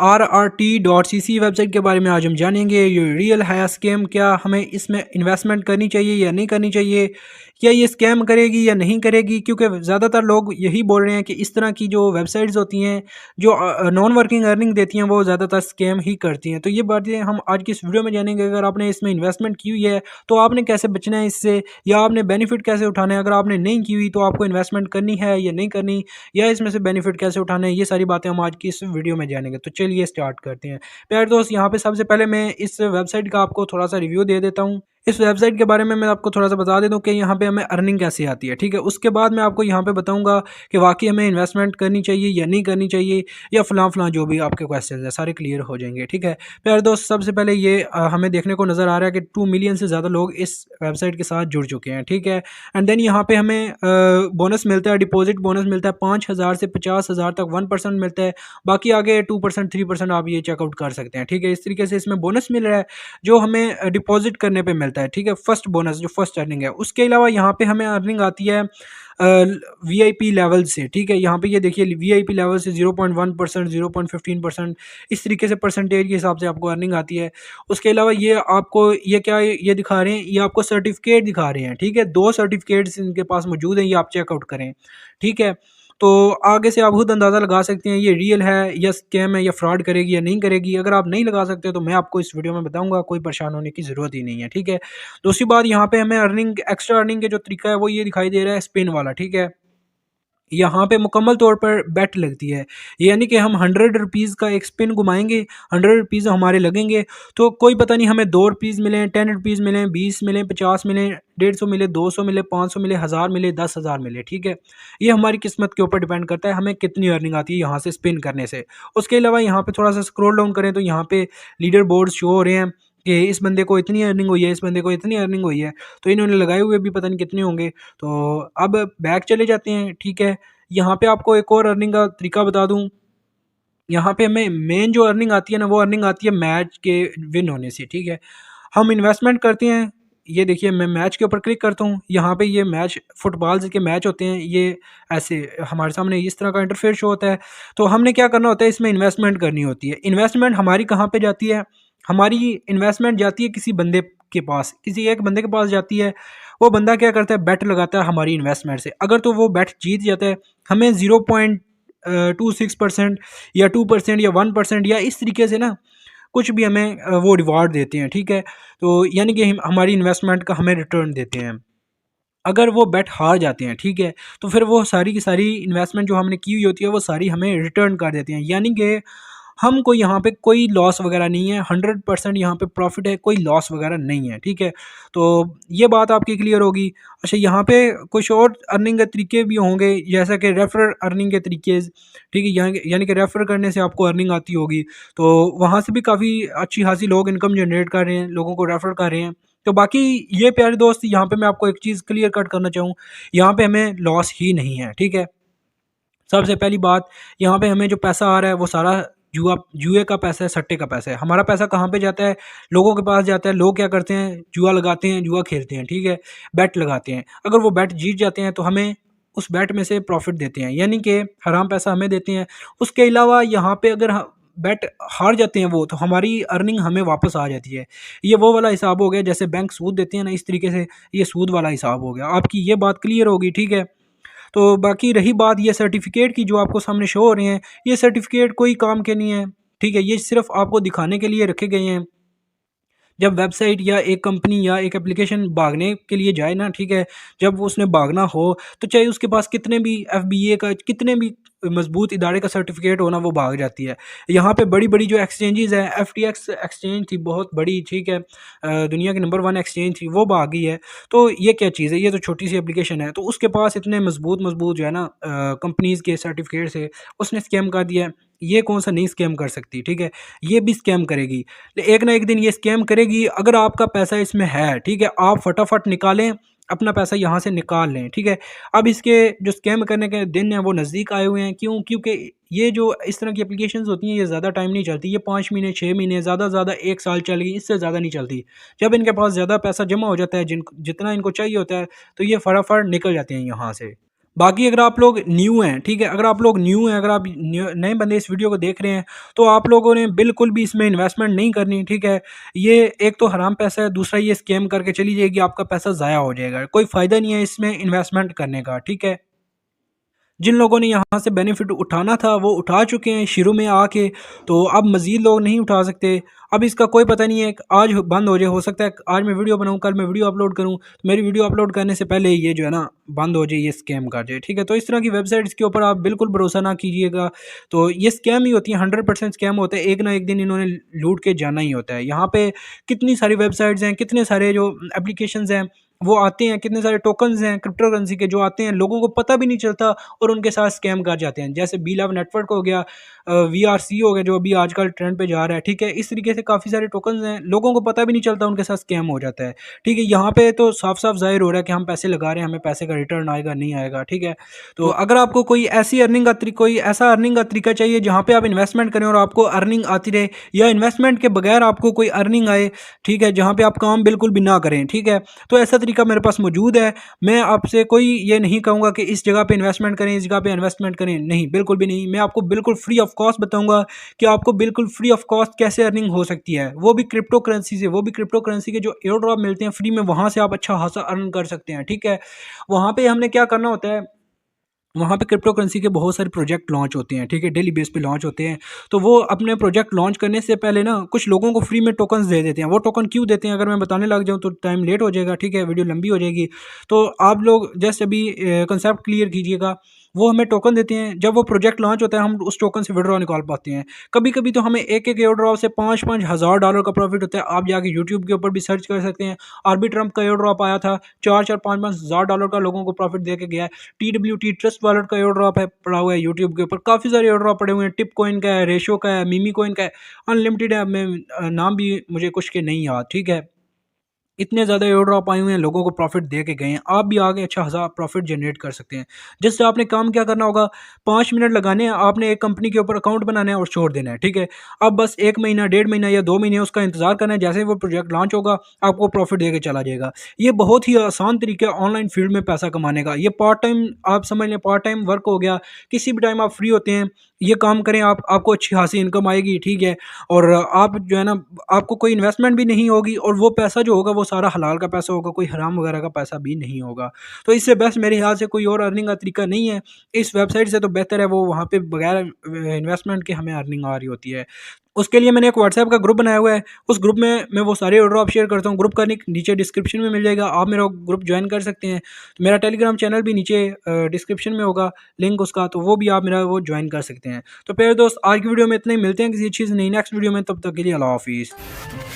RRT.cc website के बारे में आज हम जानेंगे। ये रियल है स्कैम, क्या हमें इसमें इन्वेस्टमेंट करनी चाहिए या नहीं करनी चाहिए, क्या ये स्कैम करेगी या नहीं करेगी। क्योंकि ज़्यादातर लोग यही बोल रहे हैं कि इस तरह की जो वेबसाइट्स होती हैं जो नॉन वर्किंग अर्निंग देती हैं वो ज़्यादातर स्कैम ही करती हैं। तो ये बातें हम आज की इस वीडियो में जानेंगे। अगर आपने इसमें इन्वेस्टमेंट की हुई है तो आपने कैसे बचना है इससे, या आपने बेनिफिट कैसे उठाना है। अगर आपने नहीं की हुई तो आपको इन्वेस्टमेंट करनी है या नहीं करनी, या इसमें से बेनिफिट कैसे उठाना है, ये सारी बातें हम आज की इस वीडियो में जानेंगे। तो चलिए स्टार्ट करते हैं। प्यारे दोस्त, यहाँ पे सबसे पहले मैं इस वेबसाइट का आपको थोड़ा सा रिव्यू दे देता हूँ। इस वेबसाइट के बारे में मैं आपको थोड़ा सा बता देता हूँ कि यहाँ पे हमें अर्निंग कैसे आती है, ठीक है। उसके बाद मैं आपको यहाँ पे बताऊँगा कि वाकई हमें इन्वेस्टमेंट करनी चाहिए या नहीं करनी चाहिए, या फलां जो भी आपके क्वेश्चन है सारे क्लियर हो जाएंगे, ठीक है। प्यारे दोस्त, सबसे पहले ये हमें देखने को नज़र आ रहा है कि 2 मिलियन से ज़्यादा लोग इस वेबसाइट के साथ जुड़ चुके हैं, ठीक है। एंड देन यहाँ पे हमें बोनस मिलता है, डिपॉजिट बोनस मिलता है 5,000 से 50,000 तक 1% मिलता है। बाकी आगे 2% 3% आप ये चेकआउट कर सकते हैं, ठीक है। इस तरीके से इसमें बोनस मिल रहा है जो हमें डिपॉजिट करने पे मिलता है, ठीक है। फर्स्ट बोनस जो फर्स्ट अर्निंग है। उसके अलावा यहाँ पे हमें अर्निंग आती है वीआईपी लेवल से, ठीक है। यहाँ पे ये देखिए वीआईपी लेवल से 0.1%, 0.15%, इस तरीके से परसेंटेज के हिसाब से आपको अर्निंग आती है। उसके अलावा ये आपको ये क्या ये दिखा रहे हैं, ये आपको सर्टिफिकेट दिखा रहे हैं, ठीक है। 2 सर्टिफिकेट्स इनके पास मौजूद हैं, ये आप चेकआउट करें, ठीक है। तो आगे से आप खुद अंदाज़ा लगा सकते हैं ये रियल है या स्कैम है, या फ्रॉड करेगी या नहीं करेगी। अगर आप नहीं लगा सकते तो मैं आपको इस वीडियो में बताऊंगा, कोई परेशान होने की ज़रूरत ही नहीं है, ठीक है। दूसरी बात, यहाँ पे हमें अर्निंग एक्स्ट्रा अर्निंग के जो तरीका है वो ये दिखाई दे रहा है स्पिन वाला, ठीक है। यहाँ पे मुकम्मल तौर पर बेट लगती है, यानी कि हम 100 रुपीज़ का एक स्पिन घुमाएंगे, 100 रुपीज़ हमारे लगेंगे। तो कोई पता नहीं हमें 2 रुपीज़ मिलें, 10 रुपीज़ मिलें, 20 मिलें, 50 मिलें, 150 मिले, 200 मिले, 500 मिले, 1000 मिले, 10,000 मिले, ठीक है। ये हमारी किस्मत के ऊपर डिपेंड करता है हमें कितनी अर्निंग आती है यहाँ से स्पिन करने से। उसके अलावा यहाँ पे थोड़ा सा स्क्रॉल डाउन करें तो यहाँ पे लीडर बोर्ड शो हो रहे हैं कि इस बंदे को इतनी अर्निंग हुई है, इस बंदे को इतनी अर्निंग हुई है। तो इन्होंने लगाए हुए भी पता नहीं कितने होंगे। तो अब बैक चले जाते हैं, ठीक है। यहाँ पे आपको एक और अर्निंग का तरीका बता दूँ। यहाँ पे हमें मेन जो अर्निंग आती है ना, वो अर्निंग आती है मैच के विन होने से, ठीक है। हम इन्वेस्टमेंट करते हैं, ये देखिए मैं मैच के ऊपर क्लिक करता हूँ। यहाँ पे ये मैच फुटबॉल के मैच होते हैं, ये ऐसे हमारे सामने इस तरह का इंटरफेस शो होता है। तो हमने क्या करना होता है, इसमें इन्वेस्टमेंट करनी होती है। इन्वेस्टमेंट हमारी कहाँ पे जाती है, हमारी इन्वेस्टमेंट जाती है किसी बंदे के पास, किसी एक बंदे के पास जाती है। वो बंदा क्या करता है, बेट लगाता है हमारी इन्वेस्टमेंट से। अगर तो वो बेट जीत जाता है, हमें 0.26% या 2% या 1% या इस तरीके से ना कुछ भी हमें वो रिवार्ड देते हैं, ठीक है। तो यानी कि हमारी इन्वेस्टमेंट का हमें रिटर्न देते हैं। अगर वो बेट हार जाते हैं, ठीक है, तो फिर वो सारी की सारी इन्वेस्टमेंट जो हमने की हुई होती है वो सारी हमें रिटर्न कर देते हैं। यानी कि हम कोई यहाँ पे कोई लॉस वगैरह नहीं है, 100% यहाँ पे प्रॉफिट है, कोई लॉस वगैरह नहीं है, ठीक है। तो ये बात आपकी क्लियर होगी। अच्छा, यहाँ पे कुछ और अर्निंग के तरीके भी होंगे, जैसा कि रेफर अर्निंग के तरीके, ठीक है। यानी कि रेफर करने से आपको अर्निंग आती होगी, तो वहाँ से भी काफ़ी अच्छी खासी लोग इनकम जनरेट कर रहे हैं, लोगों को रेफर कर रहे हैं। तो बाकी ये प्यारे दोस्त, यहाँ पे मैं आपको एक चीज़ क्लियर कट करना चाहूँ, यहाँ पे हमें लॉस ही नहीं है, ठीक है। सबसे पहली बात, यहाँ पे हमें जो पैसा आ रहा है वो सारा जुए का पैसा है, सट्टे का पैसा है। हमारा पैसा कहाँ पे जाता है, लोगों के पास जाता है। लोग क्या करते हैं, जुआ लगाते हैं, जुआ खेलते हैं, ठीक है, बेट लगाते हैं। अगर वो बेट जीत जाते हैं तो हमें उस बेट में से प्रॉफिट देते हैं, यानी कि हराम पैसा हमें देते हैं। उसके अलावा यहाँ पे अगर बेट हार जाते हैं वो, तो हमारी अर्निंग हमें वापस आ जाती है। ये वो वाला हिसाब हो गया जैसे बैंक सूद देते हैं ना, इस तरीके से ये सूद वाला हिसाब हो गया। आपकी ये बात क्लियर होगी, ठीक है। तो बाकी रही बात ये सर्टिफिकेट की जो आपको सामने शो हो रहे हैं, ये सर्टिफिकेट कोई काम के नहीं है, ठीक है। ये सिर्फ आपको दिखाने के लिए रखे गए हैं। जब वेबसाइट या एक कंपनी या एक एप्लीकेशन भागने के लिए जाए ना, ठीक है, जब उसने भागना हो तो चाहे उसके पास कितने भी एफबीए का कितने भी मजबूत इदारे का सर्टिफिकेट होना, वो भाग जाती है। यहाँ पे बड़ी बड़ी जो एक्सचेंजेस हैं, एफटीएक्स एक्सचेंज थी बहुत बड़ी, ठीक है, दुनिया की नंबर 1 एक्सचेंज थी, वो भाग गई है। तो ये क्या चीज़ है, ये तो छोटी सी एप्लीकेशन है, तो उसके पास इतने मजबूत मजबूत जो है ना कंपनीज़ के सर्टिफिकेट से उसने स्कैम कर दिया है। ये कौन सा नहीं स्कैम कर सकती, ठीक है, ये भी स्कैम करेगी। एक ना एक दिन ये स्कैम करेगी। अगर आपका पैसा इसमें है, ठीक है, आप फटाफट निकालें, अपना पैसा यहाँ से निकाल लें, ठीक है। अब इसके जो स्कैम करने के दिन हैं वो नज़दीक आए हुए हैं। क्यों? क्योंकि ये जो इस तरह की एप्लीकेशंस होती हैं ये ज़्यादा टाइम नहीं चलती, ये 5 महीने 6 महीने ज़्यादा से ज़्यादा 1 साल चल गई, इससे ज़्यादा नहीं चलती। जब इनके पास ज़्यादा पैसा जमा हो जाता है, जितना इनको चाहिए होता है, तो ये फटाफट निकल जाते हैं यहाँ से। बाकी अगर आप लोग न्यू हैं, ठीक है, अगर आप लोग न्यू हैं, अगर आप नए बंदे इस वीडियो को देख रहे हैं, तो आप लोगों ने बिल्कुल भी इसमें इन्वेस्टमेंट नहीं करनी, ठीक है। ये एक तो हराम पैसा है, दूसरा ये स्कैम करके चली जाएगी, आपका पैसा ज़ाया हो जाएगा। कोई फ़ायदा नहीं है इसमें इन्वेस्टमेंट करने का, ठीक है। जिन लोगों ने यहाँ से बेनिफिट उठाना था वो उठा चुके हैं शुरू में आके, तो अब मज़ीद लोग नहीं उठा सकते। अब इसका कोई पता नहीं है, आज बंद हो जाए, हो सकता है आज मैं वीडियो बनाऊँ, कल मैं वीडियो अपलोड करूँ, तो मेरी वीडियो अपलोड करने से पहले ये जो है ना बंद हो जाए, ये स्कैम कर जाए, ठीक है। तो इस तरह की वेबसाइट्स के ऊपर आप बिल्कुल भरोसा ना कीजिएगा। तो ये स्कैम ही होती है, 100% स्कैम होता है, एक ना एक दिन इन्होंने लूट के जाना ही होता है। यहाँ पे कितनी सारी वेबसाइट्स हैं, कितने सारे जो एप्लीकेशंस हैं वो आते हैं, कितने सारे टोकन्स हैं क्रिप्टो करेंसी के जो आते हैं, लोगों को पता भी नहीं चलता और उनके साथ स्कैम कर जाते हैं। जैसे बी लव नेटवर्क हो गया, वीआरसी हो गया जो अभी आजकल ट्रेंड पे जा रहा है, ठीक है। इस तरीके से काफ़ी सारे टोकन्स हैं, लोगों को पता भी नहीं चलता, उनके साथ स्कैम हो जाता है, ठीक है। यहाँ पे तो साफ साफ जाहिर हो रहा है कि हम पैसे लगा रहे हैं, हमें पैसे का रिटर्न आएगा नहीं आएगा, ठीक है। तो अगर आपको कोई ऐसी अर्निंग का कोई ऐसा अर्निंग का तरीका चाहिए जहाँ पे आप इन्वेस्टमेंट करें और आपको अर्निंग आती रहे, या इन्वेस्टमेंट के बगैर आपको कोई अर्निंग आए, ठीक है, जहाँ पे आप काम बिल्कुल भी ना करें, ठीक है, तो ऐसा तरीका मेरे पास मौजूद है। मैं आपसे कोई ये नहीं कहूँगा कि इस जगह पे इन्वेस्टमेंट करें, इस जगह पे इन्वेस्टमेंट करें, नहीं, बिल्कुल भी नहीं। मैं आपको बिल्कुल फ्री ऑफ कॉस्ट बताऊँगा कि आपको बिल्कुल फ्री ऑफ कॉस्ट कैसे अर्निंग हो सकती है, वो भी क्रिप्टो करेंसी से, वो भी क्रिप्टो करेंसी के जो एयर ड्रॉप मिलते हैं फ्री में, वहाँ से आप अच्छा खासा अर्न कर सकते हैं, ठीक है। वहाँ पे हमने क्या करना होता है, वहाँ पे क्रिप्टो करेंसी के बहुत सारे प्रोजेक्ट लॉन्च होते हैं, ठीक है, डेली बेस पे लॉन्च होते हैं। तो वो अपने प्रोजेक्ट लॉन्च करने से पहले ना कुछ लोगों को फ्री में टोकन्स दे देते हैं। वो टोकन क्यों देते हैं, अगर मैं बताने लग जाऊँ तो टाइम लेट हो जाएगा, ठीक है, वीडियो लंबी हो जाएगी। तो आप लोग जस्ट अभी कंसेप्ट क्लियर कीजिएगा। वो हमें टोकन देते हैं, जब वो प्रोजेक्ट लॉन्च होता है हम उस टोकन से विड्रॉ निकाल पाते हैं। कभी कभी तो हमें एक एक एयर ड्रॉप से 5-5 हज़ार डॉलर का प्रॉफिट होता है। आप जाके यूट्यूब के ऊपर भी सर्च कर सकते हैं। आरबी ट्रम्प का एयर ड्रॉप आया था, 4-4 5-5 हज़ार डॉलर का लोगों को प्रॉफिट दे के गया है। TWT ट्रस्ट वॉलेट का एयर ड्रॉप है, पड़ा हुआ है यूट्यूब के ऊपर, काफ़ी सारे एयर ड्रॉप पड़े हुए हैं। टिप कॉइन का है, रेशो का है, मीमी कॉइन का है, अनलिमिटेड है। मैं नाम भी मुझे कुछ के नहीं याद, ठीक है। इतने ज़्यादा एयर ड्रॉप आए हुए हैं, लोगों को प्रॉफिट दे के गए हैं। आप भी आगे अच्छा खासा प्रॉफिट जनरेट कर सकते हैं। जस्ट आपने काम क्या करना होगा, 5 मिनट लगाने हैं, आपने एक कंपनी के ऊपर अकाउंट बनाना है और छोड़ देना है, ठीक है। अब बस 1 महीना, 1.5 महीना या 2 महीने उसका इंतज़ार करना है, जैसे ही वो प्रोजेक्ट लॉन्च होगा आपको प्रॉफिट दे के चला जाएगा। ये बहुत ही आसान तरीका है ऑनलाइन फील्ड में पैसा कमाने का। ये पार्ट टाइम आप समझ लें, पार्ट टाइम वर्क हो गया। किसी भी टाइम आप फ्री होते हैं, ये काम करें आप, आपको अच्छी खासी इनकम आएगी, ठीक है। और आप जो है ना, आपको कोई इन्वेस्टमेंट भी नहीं होगी और वो पैसा जो होगा वो सारा हलाल का पैसा होगा, कोई हराम वगैरह का पैसा भी नहीं होगा। तो इससे बेस्ट मेरे ख्याल से कोई और अर्निंग का तरीका नहीं है। इस वेबसाइट से तो बेहतर है वो, वहाँ पे बगैर इन्वेस्टमेंट के हमें अर्निंग आ रही होती है। उसके लिए मैंने एक व्हाट्सएप का ग्रुप बनाया हुआ है। उस ग्रुप में मैं वो सारे ऑर्डर आप शेयर करता हूँ। ग्रुप का लिंक नीचे डिस्क्रिप्शन में मिल जाएगा, आप मेरा ग्रुप ज्वाइन कर सकते हैं। तो मेरा टेलीग्राम चैनल भी नीचे डिस्क्रिप्शन में होगा लिंक उसका, तो वो भी आप मेरा वो ज्वाइन कर सकते हैं। तो प्यारे दोस्त, आज की वीडियो में इतना ही, मिलते हैं किसी चीज़ नई नेक्स्ट वीडियो में, तब तक के लिए अल्लाह हाफिज़।